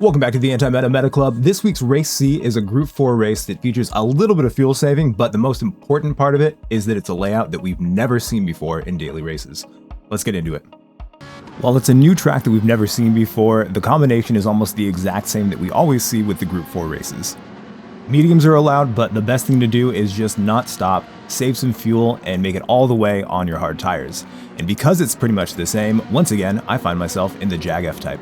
Welcome back to the Anti-Meta Meta Club. This week's Race C is a Group 4 race that features a little bit of fuel saving, but the most important part of it is that it's a layout that we've never seen before in daily races. Let's get into it. While it's a new track that we've never seen before, the combination is almost the exact same that we always see with the Group 4 races. Mediums are allowed, but the best thing to do is just not stop, save some fuel, and make it all the way on your hard tires. And because it's pretty much the same, once again, I find myself in the Jag F type.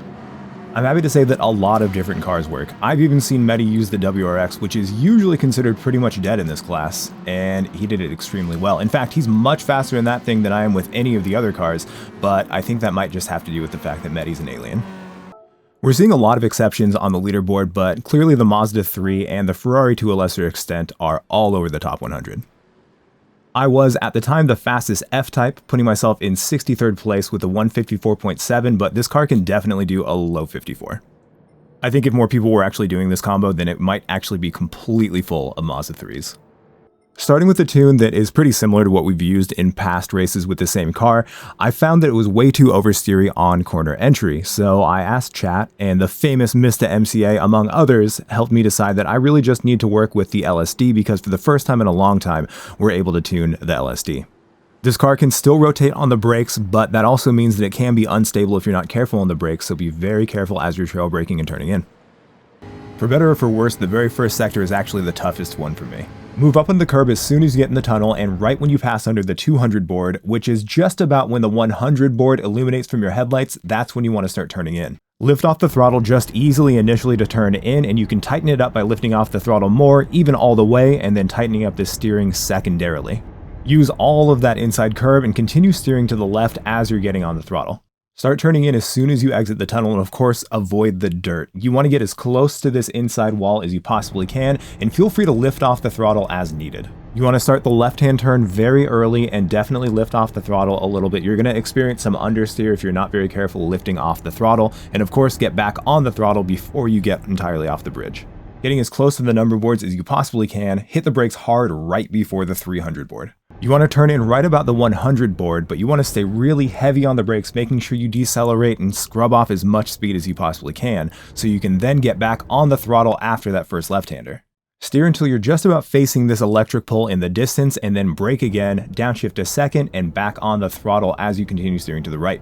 I'm happy to say that a lot of different cars work. I've even seen Medi use the WRX, which is usually considered pretty much dead in this class, and he did it extremely well. In fact, he's much faster in that thing than I am with any of the other cars, but I think that might just have to do with the fact that Medi's an alien. We're seeing a lot of exceptions on the leaderboard, but clearly the Mazda 3 and the Ferrari to a lesser extent are all over the top 100. I was, at the time, the fastest F-type, putting myself in 63rd place with a 154.7, but this car can definitely do a low 54. I think if more people were actually doing this combo, then it might actually be completely full of Mazda 3s. Starting with a tune that is pretty similar to what we've used in past races with the same car, I found that it was way too oversteery on corner entry, so I asked chat, and the famous Mr. MCA, among others, helped me decide that I really just need to work with the LSD because for the first time in a long time, we're able to tune the LSD. This car can still rotate on the brakes, but that also means that it can be unstable if you're not careful on the brakes, so be very careful as you're trail braking and turning in. For better or for worse, the very first sector is actually the toughest one for me. Move up on the curb as soon as you get in the tunnel and right when you pass under the 200 board, which is just about when the 100 board illuminates from your headlights, that's when you want to start turning in. Lift off the throttle just easily initially to turn in, and you can tighten it up by lifting off the throttle more, even all the way, and then tightening up the steering secondarily. Use all of that inside curb and continue steering to the left as you're getting on the throttle. Start turning in as soon as you exit the tunnel, and of course, avoid the dirt. You want to get as close to this inside wall as you possibly can, and feel free to lift off the throttle as needed. You want to start the left-hand turn very early and definitely lift off the throttle a little bit. You're going to experience some understeer if you're not very careful lifting off the throttle, and of course, get back on the throttle before you get entirely off the bridge. Getting as close to the number boards as you possibly can, hit the brakes hard right before the 300 board. You want to turn in right about the 100 board, but you want to stay really heavy on the brakes, making sure you decelerate and scrub off as much speed as you possibly can, so you can then get back on the throttle after that first left-hander. Steer until you're just about facing this electric pole in the distance, and then brake again, downshift a second, and back on the throttle as you continue steering to the right.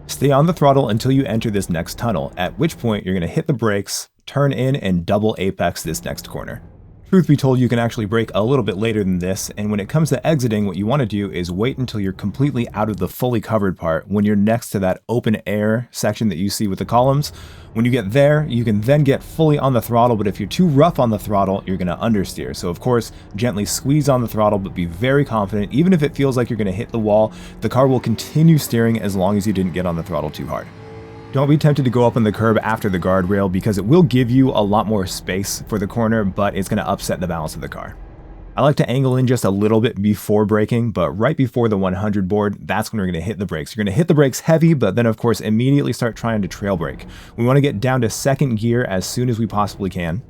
Stay on the throttle until you enter this next tunnel, at which point you're going to hit the brakes, turn in, and double apex this next corner. Truth be told, you can actually brake a little bit later than this, and when it comes to exiting, what you want to do is wait until you're completely out of the fully covered part when you're next to that open air section that you see with the columns. When you get there, you can then get fully on the throttle, but if you're too rough on the throttle, you're going to understeer. So of course, gently squeeze on the throttle, but be very confident. Even if it feels like you're going to hit the wall, the car will continue steering as long as you didn't get on the throttle too hard. Don't be tempted to go up on the curb after the guardrail because it will give you a lot more space for the corner, but it's going to upset the balance of the car. I like to angle in just a little bit before braking, but right before the 100 board, that's when we're going to hit the brakes. You're going to hit the brakes heavy, but then of course immediately start trying to trail brake. We want to get down to second gear as soon as we possibly can.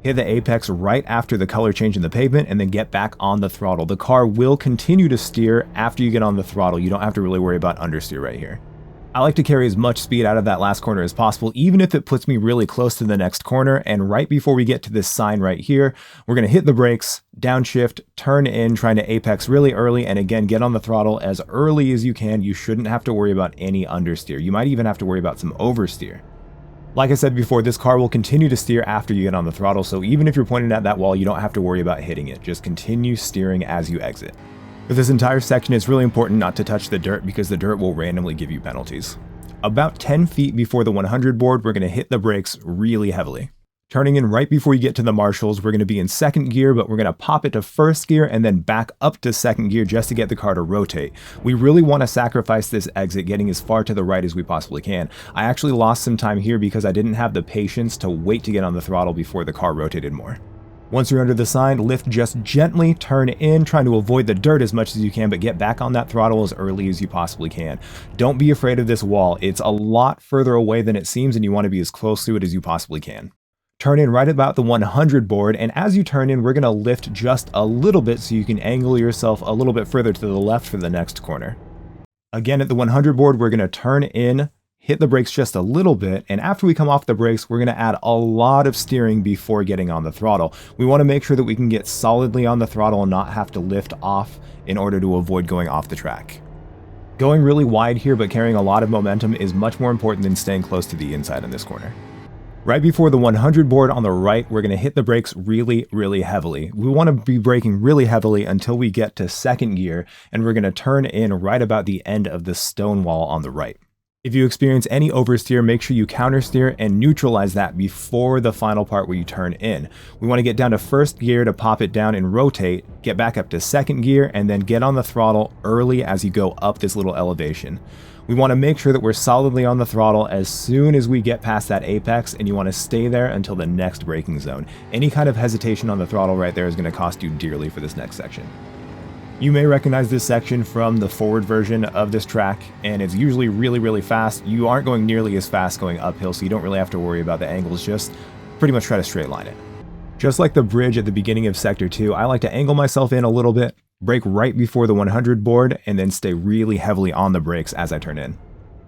Hit the apex right after the color change in the pavement and then get back on the throttle. The car will continue to steer after you get on the throttle. You don't have to really worry about understeer right here. I like to carry as much speed out of that last corner as possible, even if it puts me really close to the next corner. And right before we get to this sign right here, we're going to hit the brakes, downshift, turn in, trying to apex really early, and again, get on the throttle as early as you can. You shouldn't have to worry about any understeer. You might even have to worry about some oversteer. Like I said before, this car will continue to steer after you get on the throttle, so even if you're pointing at that wall, you don't have to worry about hitting it. Just continue steering as you exit. For this entire section, it's really important not to touch the dirt because the dirt will randomly give you penalties. About 10 feet before the 100 board, we're going to hit the brakes really heavily. Turning in right before you get to the marshals, we're going to be in second gear, but we're going to pop it to first gear and then back up to second gear just to get the car to rotate. We really want to sacrifice this exit, getting as far to the right as we possibly can. I actually lost some time here because I didn't have the patience to wait to get on the throttle before the car rotated more. Once you're under the sign, lift just gently, turn in, trying to avoid the dirt as much as you can, but get back on that throttle as early as you possibly can. Don't be afraid of this wall. It's a lot further away than it seems, and you want to be as close to it as you possibly can. Turn in right about the 100 board, and as you turn in, we're going to lift just a little bit so you can angle yourself a little bit further to the left for the next corner. Again, at the 100 board, we're going to turn in, hit the brakes just a little bit, and after we come off the brakes, we're going to add a lot of steering before getting on the throttle. We want to make sure that we can get solidly on the throttle and not have to lift off in order to avoid going off the track. Going really wide here but carrying a lot of momentum is much more important than staying close to the inside in this corner. Right before the 100 board on the right, we're going to hit the brakes really heavily. We want to be braking really heavily until we get to second gear, and we're going to turn in right about the end of the stone wall on the right. If you experience any oversteer, make sure you countersteer and neutralize that before the final part where you turn in. We want to get down to first gear to pop it down and rotate, get back up to second gear, and then get on the throttle early as you go up this little elevation. We want to make sure that we're solidly on the throttle as soon as we get past that apex, and you want to stay there until the next braking zone. Any kind of hesitation on the throttle right there is going to cost you dearly for this next section. You may recognize this section from the forward version of this track, and it's usually really fast. You aren't going nearly as fast going uphill, so you don't really have to worry about the angles, just pretty much try to straight line it. Just like the bridge at the beginning of Sector 2, I like to angle myself in a little bit, brake right before the 100 board, and then stay really heavily on the brakes as I turn in.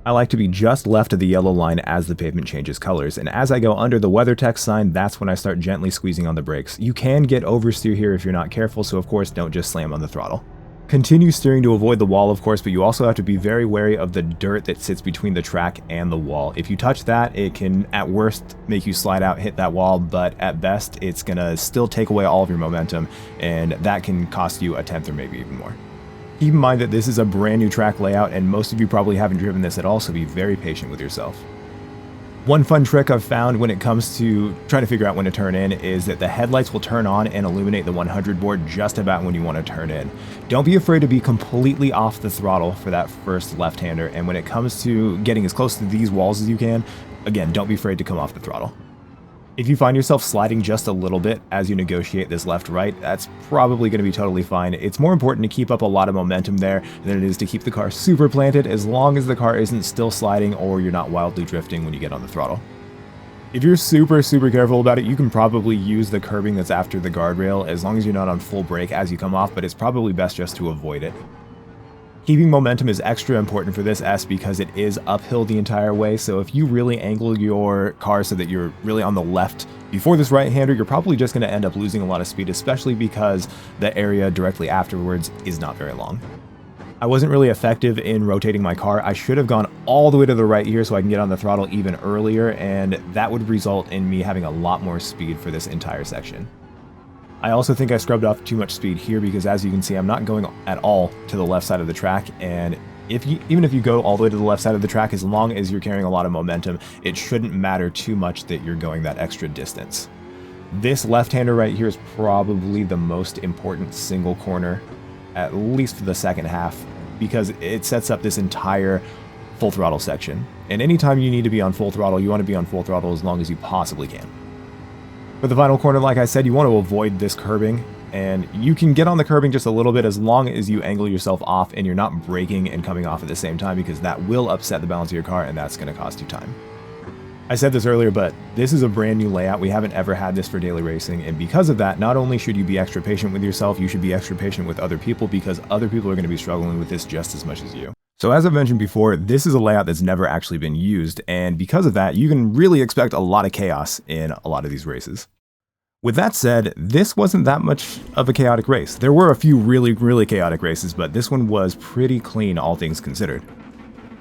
I like to be just left of the yellow line as the pavement changes colors, and as I go under the WeatherTech sign, that's when I start gently squeezing on the brakes. You can get oversteer here if you're not careful, so of course don't just slam on the throttle. Continue steering to avoid the wall, of course, but you also have to be very wary of the dirt that sits between the track and the wall. If you touch that, it can at worst make you slide out, hit that wall, but at best it's gonna still take away all of your momentum, and that can cost you a tenth or maybe even more. Keep in mind that this is a brand new track layout, and most of you probably haven't driven this at all, so be very patient with yourself. One fun trick I've found when it comes to trying to figure out when to turn in is that the headlights will turn on and illuminate the 100 board just about when you want to turn in. Don't be afraid to be completely off the throttle for that first left-hander, and when it comes to getting as close to these walls as you can, again, don't be afraid to come off the throttle. If you find yourself sliding just a little bit as you negotiate this left-right, that's probably going to be totally fine. It's more important to keep up a lot of momentum there than it is to keep the car super planted, as long as the car isn't still sliding or you're not wildly drifting when you get on the throttle. If you're super careful about it, you can probably use the curbing that's after the guardrail as long as you're not on full brake as you come off, but it's probably best just to avoid it. Keeping momentum is extra important for this S because it is uphill the entire way, so if you really angle your car so that you're really on the left before this right-hander, you're probably just going to end up losing a lot of speed, especially because the area directly afterwards is not very long. I wasn't really effective in rotating my car. I should have gone all the way to the right here so I can get on the throttle even earlier, and that would result in me having a lot more speed for this entire section. I also think I scrubbed off too much speed here because, as you can see, I'm not going at all to the left side of the track, and even if you go all the way to the left side of the track, as long as you're carrying a lot of momentum, it shouldn't matter too much that you're going that extra distance. This left-hander right here is probably the most important single corner, at least for the second half, because it sets up this entire full throttle section. And anytime you need to be on full throttle, you want to be on full throttle as long as you possibly can. For the final corner, like I said, you want to avoid this curbing, and you can get on the curbing just a little bit as long as you angle yourself off and you're not braking and coming off at the same time, because that will upset the balance of your car and that's going to cost you time. I said this earlier, but this is a brand new layout. We haven't ever had this for daily racing, and because of that, not only should you be extra patient with yourself, you should be extra patient with other people, because other people are going to be struggling with this just as much as you. So as I've mentioned before, this is a layout that's never actually been used, and because of that, you can really expect a lot of chaos in a lot of these races. With that said, this wasn't that much of a chaotic race. There were a few really chaotic races, but this one was pretty clean, all things considered.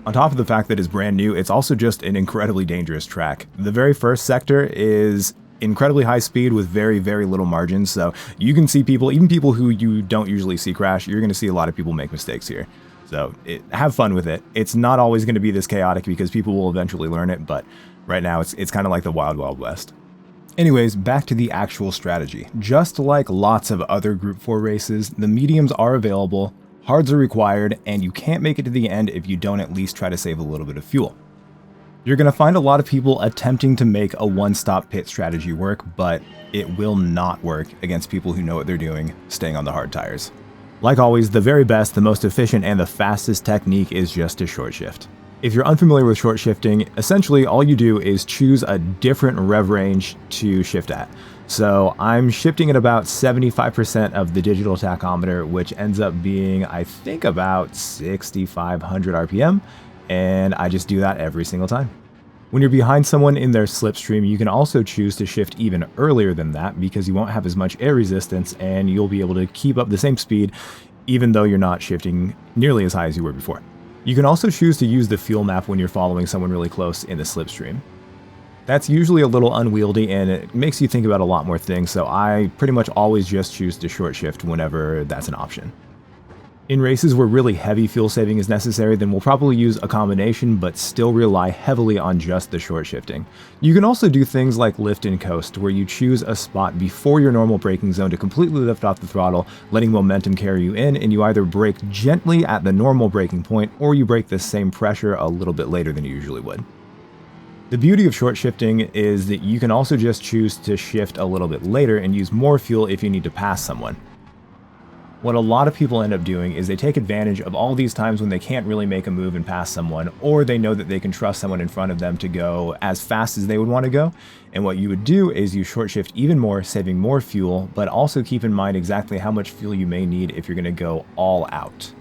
On top of the fact that it's brand new, it's also just an incredibly dangerous track. The very first sector is incredibly high speed with very little margins, so you can see people, even people who you don't usually see crash, you're going to see a lot of people make mistakes here. So have fun with it. It's not always going to be this chaotic because people will eventually learn it, but right now it's kind of like the Wild West. Anyways, back to the actual strategy. Just like lots of other Group 4 races, the mediums are available, hards are required, and you can't make it to the end if you don't at least try to save a little bit of fuel. You're going to find a lot of people attempting to make a one-stop pit strategy work, but it will not work against people who know what they're doing, staying on the hard tires. Like always, the very best, the most efficient, and the fastest technique is just to short shift. If you're unfamiliar with short shifting, essentially all you do is choose a different rev range to shift at. So I'm shifting at about 75% of the digital tachometer, which ends up being, I think, about 6,500 RPM. and I just do that every single time. When you're behind someone in their slipstream, you can also choose to shift even earlier than that because you won't have as much air resistance and you'll be able to keep up the same speed even though you're not shifting nearly as high as you were before. You can also choose to use the fuel map when you're following someone really close in the slipstream. That's usually a little unwieldy and it makes you think about a lot more things, so I pretty much always just choose to short shift whenever that's an option. In races where really heavy fuel saving is necessary, then we'll probably use a combination but still rely heavily on just the short shifting. You can also do things like lift and coast, where you choose a spot before your normal braking zone to completely lift off the throttle, letting momentum carry you in, and you either brake gently at the normal braking point or you brake the same pressure a little bit later than you usually would. The beauty of short shifting is that you can also just choose to shift a little bit later and use more fuel if you need to pass someone. What a lot of people end up doing is they take advantage of all these times when they can't really make a move and pass someone, or they know that they can trust someone in front of them to go as fast as they would want to go. And what you would do is you short shift even more, saving more fuel, but also keep in mind exactly how much fuel you may need if you're going to go all out.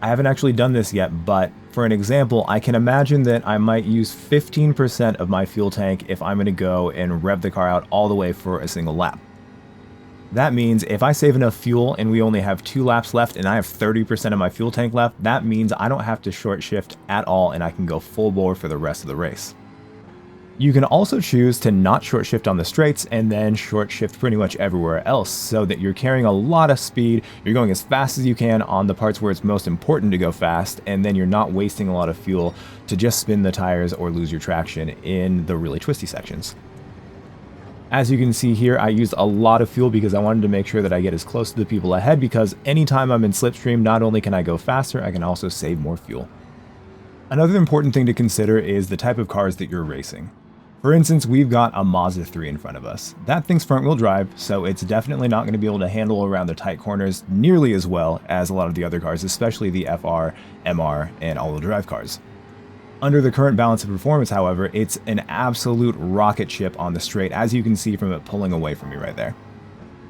I haven't actually done this yet, but for an example, I can imagine that I might use 15% of my fuel tank if I'm going to go and rev the car out all the way for a single lap. That means if I save enough fuel and we only have 2 laps left and I have 30% of my fuel tank left, that means I don't have to short shift at all and I can go full bore for the rest of the race. You can also choose to not short shift on the straights and then short shift pretty much everywhere else so that you're carrying a lot of speed, you're going as fast as you can on the parts where it's most important to go fast, and then you're not wasting a lot of fuel to just spin the tires or lose your traction in the really twisty sections. As you can see here, I used a lot of fuel because I wanted to make sure that I get as close to the people ahead, because anytime I'm in slipstream, not only can I go faster, I can also save more fuel. Another important thing to consider is the type of cars that you're racing. For instance, we've got a Mazda 3 in front of us. That thing's front wheel drive, so it's definitely not going to be able to handle around the tight corners nearly as well as a lot of the other cars, especially the FR, MR, and all-wheel drive cars. Under the current balance of performance, however, it's an absolute rocket ship on the straight, as you can see from it pulling away from me right there.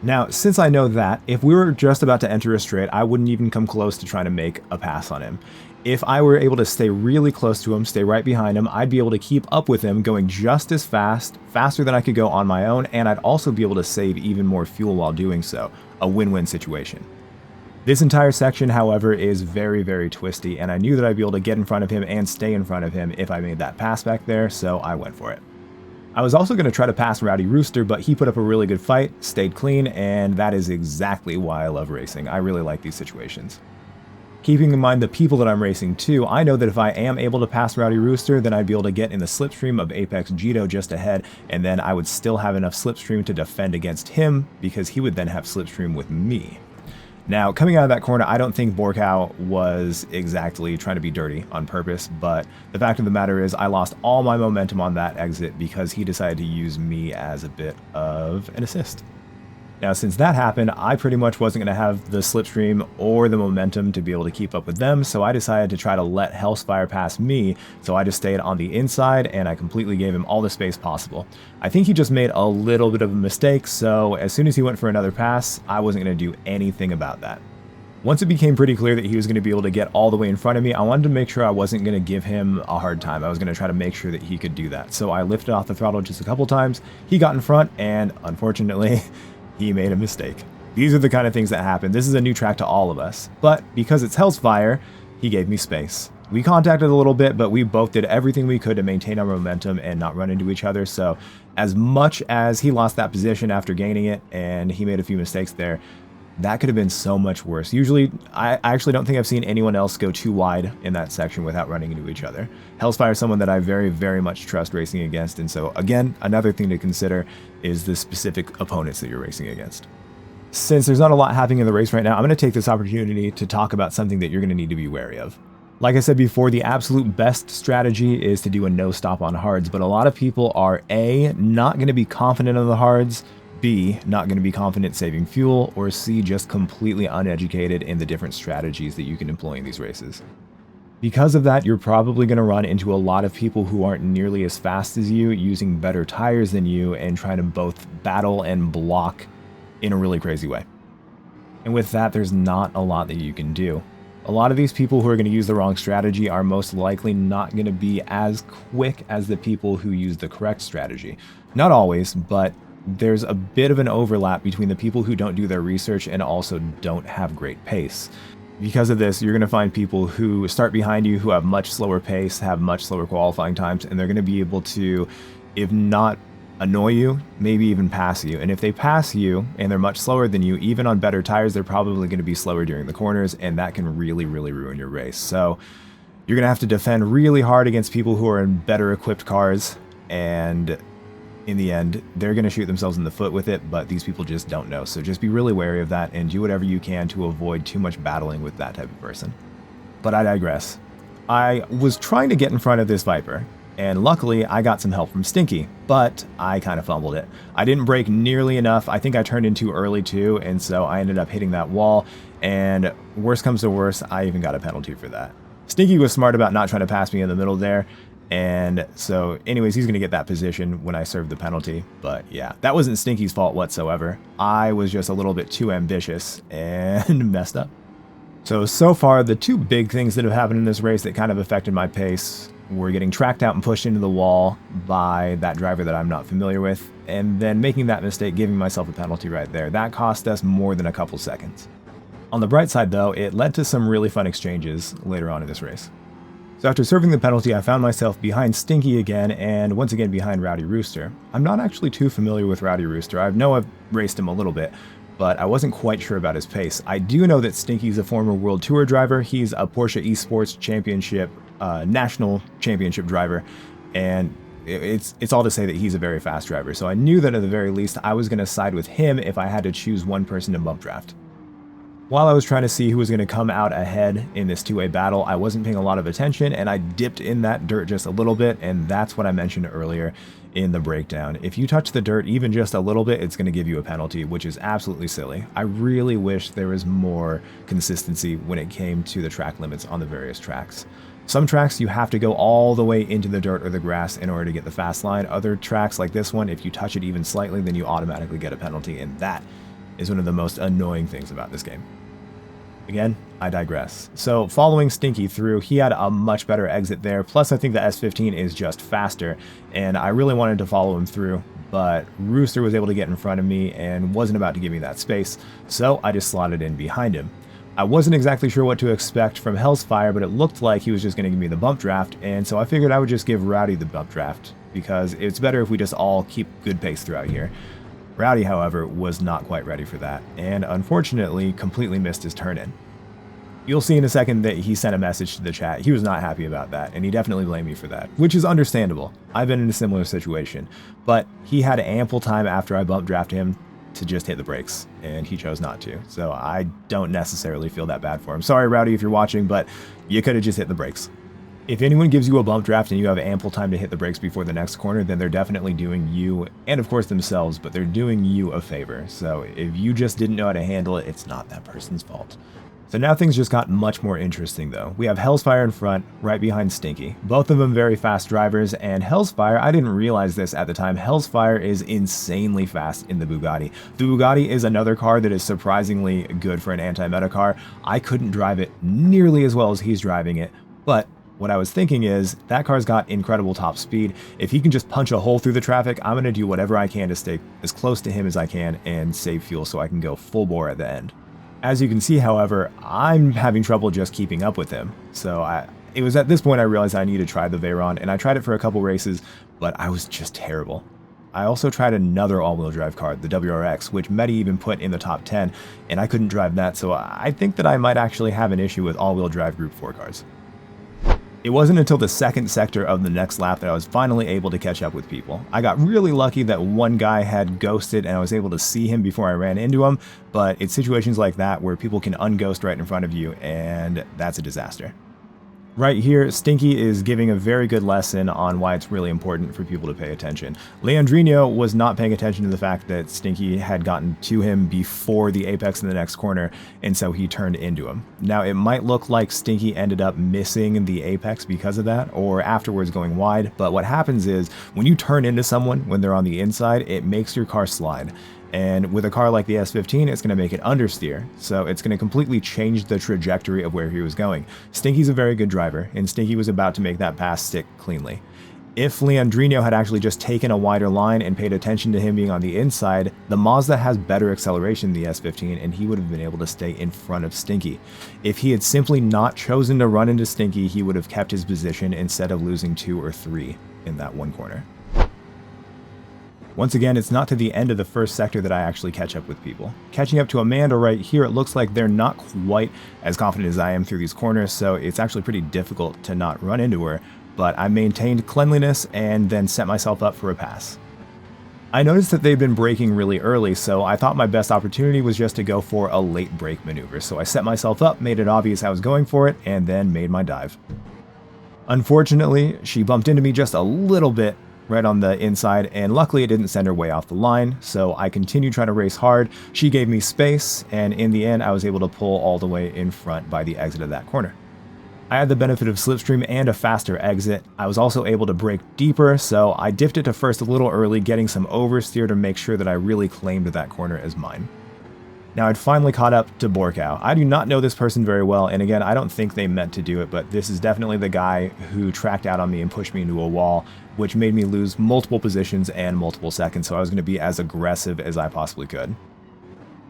Now, since I know that, if we were just about to enter a straight, I wouldn't even come close to trying to make a pass on him. If I were able to stay really close to him, stay right behind him, I'd be able to keep up with him going just as fast, faster than I could go on my own, and I'd also be able to save even more fuel while doing so. A win-win situation. This entire section, however, is very, very twisty, and I knew that I'd be able to get in front of him and stay in front of him if I made that pass back there, so I went for it. I was also going to try to pass Rowdy Rooster, but he put up a really good fight, stayed clean, and that is exactly why I love racing. I really like these situations. Keeping in mind the people that I'm racing too, I know that if I am able to pass Rowdy Rooster, then I'd be able to get in the slipstream of Apex Gito just ahead, and then I would still have enough slipstream to defend against him, because he would then have slipstream with me. Now, coming out of that corner, I don't think Borkow was exactly trying to be dirty on purpose, but the fact of the matter is I lost all my momentum on that exit because he decided to use me as a bit of an assist. Now, since that happened, I pretty much wasn't going to have the slipstream or the momentum to be able to keep up with them, so I decided to try to let Hellspire pass me, so I just stayed on the inside and I completely gave him all the space possible. I think he just made a little bit of a mistake, so as soon as he went for another pass, I wasn't going to do anything about that. Once it became pretty clear that he was going to be able to get all the way in front of me, I wanted to make sure I wasn't going to give him a hard time. I was going to try to make sure that he could do that. So I lifted off the throttle just a couple times, he got in front, and unfortunately, he made a mistake. These are the kind of things that happen. This is a new track to all of us. But because it's Hellspire, he gave me space. We contacted a little bit, but we both did everything we could to maintain our momentum and not run into each other. So as much as he lost that position after gaining it and he made a few mistakes there, that could have been so much worse. Usually, I actually don't think I've seen anyone else go too wide in that section without running into each other. Hellspire is someone that I very, very much trust racing against, and so again, another thing to consider is the specific opponents that you're racing against. Since there's not a lot happening in the race right now, I'm going to take this opportunity to talk about something that you're going to need to be wary of. Like I said before, the absolute best strategy is to do a no stop on hards, but a lot of people are A, not going to be confident on the hards, B, not going to be confident saving fuel, or C, just completely uneducated in the different strategies that you can employ in these races. Because of that, you're probably going to run into a lot of people who aren't nearly as fast as you, using better tires than you, and trying to both battle and block in a really crazy way. And with that, there's not a lot that you can do. A lot of these people who are going to use the wrong strategy are most likely not going to be as quick as the people who use the correct strategy. Not always, but there's a bit of an overlap between the people who don't do their research and also don't have great pace. Because of this, you're going to find people who start behind you who have much slower pace, have much slower qualifying times, and they're going to be able to, if not annoy you, maybe even pass you. And if they pass you and they're much slower than you, even on better tires, they're probably going to be slower during the corners, and that can really, really ruin your race. So you're going to have to defend really hard against people who are in better equipped cars, and in the end, they're going to shoot themselves in the foot with it, but these people just don't know. So just be really wary of that and do whatever you can to avoid too much battling with that type of person. But I digress. I was trying to get in front of this Viper, and luckily I got some help from Stinky, but I kind of fumbled it. I didn't brake nearly enough. I think I turned in too early too, and so I ended up hitting that wall, and worst comes to worst, I even got a penalty for that. Stinky was smart about not trying to pass me in the middle there, and so anyways, he's going to get that position when I serve the penalty. But yeah, that wasn't Stinky's fault whatsoever. I was just a little bit too ambitious and messed up. So far, the two big things that have happened in this race that kind of affected my pace were getting tracked out and pushed into the wall by that driver that I'm not familiar with, and then making that mistake, giving myself a penalty right there. That cost us more than a couple seconds. On the bright side though, it led to some really fun exchanges later on in this race. So after serving the penalty, I found myself behind Stinky again, and once again behind Rowdy Rooster. I'm not actually too familiar with Rowdy Rooster. I know I've raced him a little bit, but I wasn't quite sure about his pace. I do know that Stinky's a former World Tour driver. He's a Porsche Esports Championship, National Championship driver, and it's all to say that he's a very fast driver. So I knew that at the very least I was going to side with him if I had to choose one person to bump draft. While I was trying to see who was going to come out ahead in this two-way battle, I wasn't paying a lot of attention, and I dipped in that dirt just a little bit, and that's what I mentioned earlier in the breakdown. If you touch the dirt even just a little bit, it's going to give you a penalty, which is absolutely silly. I really wish there was more consistency when it came to the track limits on the various tracks. Some tracks you have to go all the way into the dirt or the grass in order to get the fast line. Other tracks like this one, if you touch it even slightly, then you automatically get a penalty, and that is one of the most annoying things about this game. Again, I digress. So following Stinky through, he had a much better exit there. Plus, I think the S15 is just faster, and I really wanted to follow him through, but Rooster was able to get in front of me and wasn't about to give me that space, so I just slotted in behind him. I wasn't exactly sure what to expect from Hell's Fire, but it looked like he was just going to give me the bump draft, and so I figured I would just give Rowdy the bump draft, because it's better if we just all keep good pace throughout here. Rowdy, however, was not quite ready for that, and unfortunately completely missed his turn-in. You'll see in a second that he sent a message to the chat. He was not happy about that, and he definitely blamed me for that, which is understandable. I've been in a similar situation, but he had ample time after I bump drafted him to just hit the brakes, and he chose not to, so I don't necessarily feel that bad for him. Sorry, Rowdy, if you're watching, but you could have just hit the brakes. If anyone gives you a bump draft and you have ample time to hit the brakes before the next corner, then they're definitely doing you, and of course themselves, but they're doing you a favor. So if you just didn't know how to handle it, it's not that person's fault. So now things just got much more interesting though. We have Hellsfire in front, right behind Stinky. Both of them very fast drivers, and Hellsfire, I didn't realize this at the time, Hellsfire is insanely fast in the Bugatti. The Bugatti is another car that is surprisingly good for an anti-meta car. I couldn't drive it nearly as well as he's driving it, but what I was thinking is, that car's got incredible top speed. If he can just punch a hole through the traffic, I'm going to do whatever I can to stay as close to him as I can and save fuel so I can go full bore at the end. As you can see, however, I'm having trouble just keeping up with him. So it was at this point I realized I needed to try the Veyron, and I tried it for a couple races, but I was just terrible. I also tried another all-wheel drive car, the WRX, which Medi even put in the top 10, and I couldn't drive that, so I think that I might actually have an issue with all-wheel drive Group 4 cars. It wasn't until the second sector of the next lap that I was finally able to catch up with people. I got really lucky that one guy had ghosted and I was able to see him before I ran into him, but it's situations like that where people can unghost right in front of you, and that's a disaster. Right here, Stinky is giving a very good lesson on why it's really important for people to pay attention. Leandrino was not paying attention to the fact that Stinky had gotten to him before the apex in the next corner, and so he turned into him. Now, it might look like Stinky ended up missing the apex because of that, or afterwards going wide, but what happens is, when you turn into someone when they're on the inside, it makes your car slide. And with a car like the S15, it's going to make it understeer, so it's going to completely change the trajectory of where he was going. Stinky's a very good driver, and Stinky was about to make that pass stick cleanly. If Leandrino had actually just taken a wider line and paid attention to him being on the inside, the Mazda has better acceleration than the S15, and he would have been able to stay in front of Stinky. If he had simply not chosen to run into Stinky, he would have kept his position instead of losing 2 or 3 in that one corner. Once again, it's not to the end of the first sector that I actually catch up with people. Catching up to Amanda right here, it looks like they're not quite as confident as I am through these corners, so it's actually pretty difficult to not run into her, but I maintained cleanliness and then set myself up for a pass. I noticed that they've been braking really early, so I thought my best opportunity was just to go for a late brake maneuver, so I set myself up, made it obvious I was going for it, and then made my dive. Unfortunately, she bumped into me just a little bit right on the inside, and luckily it didn't send her way off the line, so I continued trying to race hard. She gave me space, and in the end I was able to pull all the way in front by the exit of that corner. I had the benefit of slipstream and a faster exit. I was also able to brake deeper, so I dipped it to first a little early, getting some oversteer to make sure that I really claimed that corner as mine. Now I'd finally caught up to Borkow. I do not know this person very well, and again, I don't think they meant to do it, but this is definitely the guy who tracked out on me and pushed me into a wall, which made me lose multiple positions and multiple seconds, so I was going to be as aggressive as I possibly could.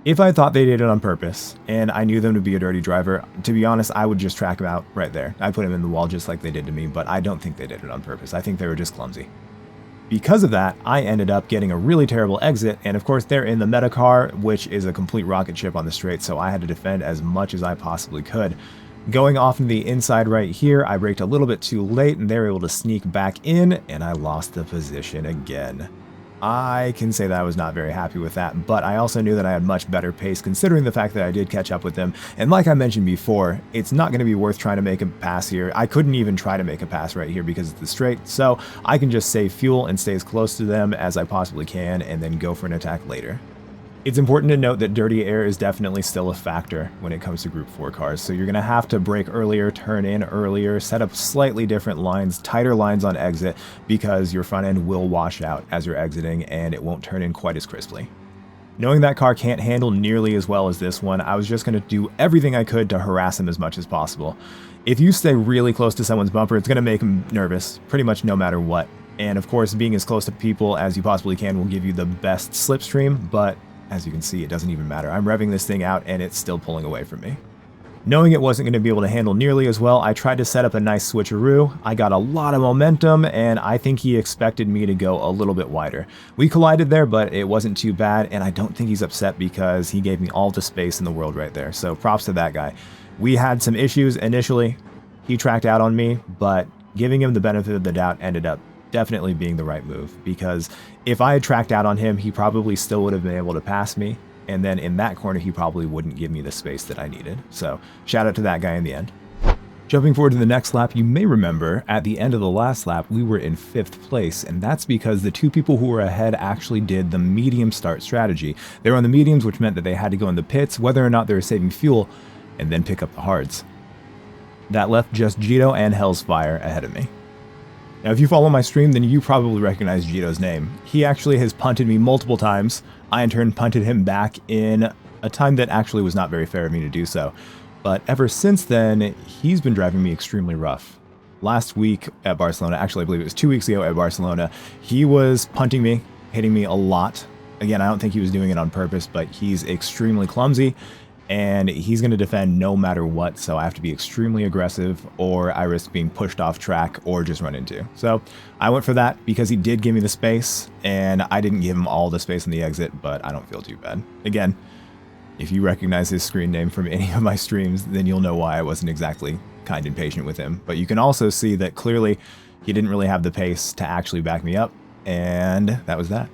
If I thought they did it on purpose, and I knew them to be a dirty driver, to be honest, I would just track him out right there. I put him in the wall just like they did to me, but I don't think they did it on purpose. I think they were just clumsy. Because of that, I ended up getting a really terrible exit, and of course they're in the meta car, which is a complete rocket ship on the straight, so I had to defend as much as I possibly could. Going off in the inside right here, I braked a little bit too late, and they were able to sneak back in, and I lost the position again. I can say that I was not very happy with that, but I also knew that I had much better pace considering the fact that I did catch up with them, and like I mentioned before, it's not going to be worth trying to make a pass here. I couldn't even try to make a pass right here because it's the straight, so I can just save fuel and stay as close to them as I possibly can and then go for an attack later. It's important to note that dirty air is definitely still a factor when it comes to Group 4 cars, so you're going to have to brake earlier, turn in earlier, set up slightly different lines, tighter lines on exit, because your front end will wash out as you're exiting and it won't turn in quite as crisply. Knowing that car can't handle nearly as well as this one, I was just going to do everything I could to harass him as much as possible. If you stay really close to someone's bumper, it's going to make him nervous, pretty much no matter what. And of course, being as close to people as you possibly can will give you the best slipstream, but as you can see, it doesn't even matter. I'm revving this thing out and it's still pulling away from me. Knowing it wasn't going to be able to handle nearly as well, I tried to set up a nice switcheroo. I got a lot of momentum, and I think he expected me to go a little bit wider. We collided there, but it wasn't too bad, and I don't think he's upset because he gave me all the space in the world right there. So props to that guy. We had some issues initially. He tracked out on me, but giving him the benefit of the doubt ended up definitely being the right move, because if I had tracked out on him, he probably still would have been able to pass me, and then in that corner he probably wouldn't give me the space that I needed. So shout out to that guy in the end. Jumping forward to the next lap, you may remember at the end of the last lap we were in 5th place, and that's because the 2 people who were ahead actually did the medium start strategy. They were on the mediums, which meant that they had to go in the pits whether or not they were saving fuel and then pick up the hards. That left just Gito and Hellsfire ahead of me. Now, if you follow my stream, then you probably recognize Gito's name. He actually has punted me multiple times. I, in turn, punted him back in a time that actually was not very fair of me to do so. But ever since then, he's been driving me extremely rough. Last week at Barcelona, actually I believe it was 2 weeks ago at Barcelona, he was punting me, hitting me a lot. Again, I don't think he was doing it on purpose, but he's extremely clumsy, and he's going to defend no matter what, so I have to be extremely aggressive, or I risk being pushed off track or just run into. So I went for that because he did give me the space, and I didn't give him all the space on the exit, but I don't feel too bad. Again, if you recognize his screen name from any of my streams, then you'll know why I wasn't exactly kind and patient with him. But you can also see that clearly he didn't really have the pace to actually back me up, and that was that.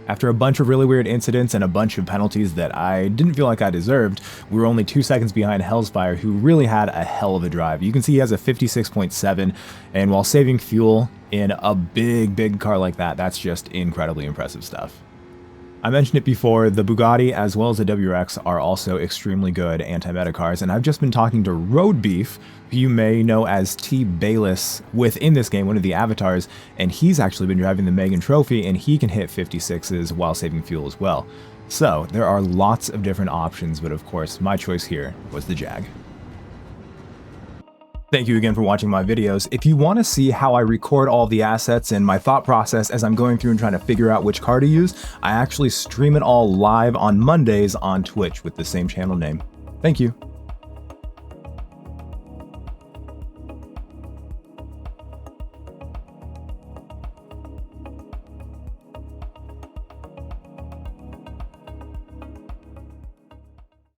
After a bunch of really weird incidents and a bunch of penalties that I didn't feel like I deserved, we were only 2 seconds behind Hellsfire, who really had a hell of a drive. You can see he has a 56.7, and while saving fuel in a big car like that, that's just incredibly impressive stuff. I mentioned it before, the Bugatti as well as the WRX are also extremely good anti-meta cars, and I've just been talking to Road Beef, who you may know as T. Bayless within this game, one of the avatars, and he's actually been driving the Megan Trophy, and he can hit 56s while saving fuel as well. So there are lots of different options, but of course my choice here was the Jag. Thank you again for watching my videos. If you want to see how I record all the assets and my thought process as I'm going through and trying to figure out which car to use, I actually stream it all live on Mondays on Twitch with the same channel name. Thank you.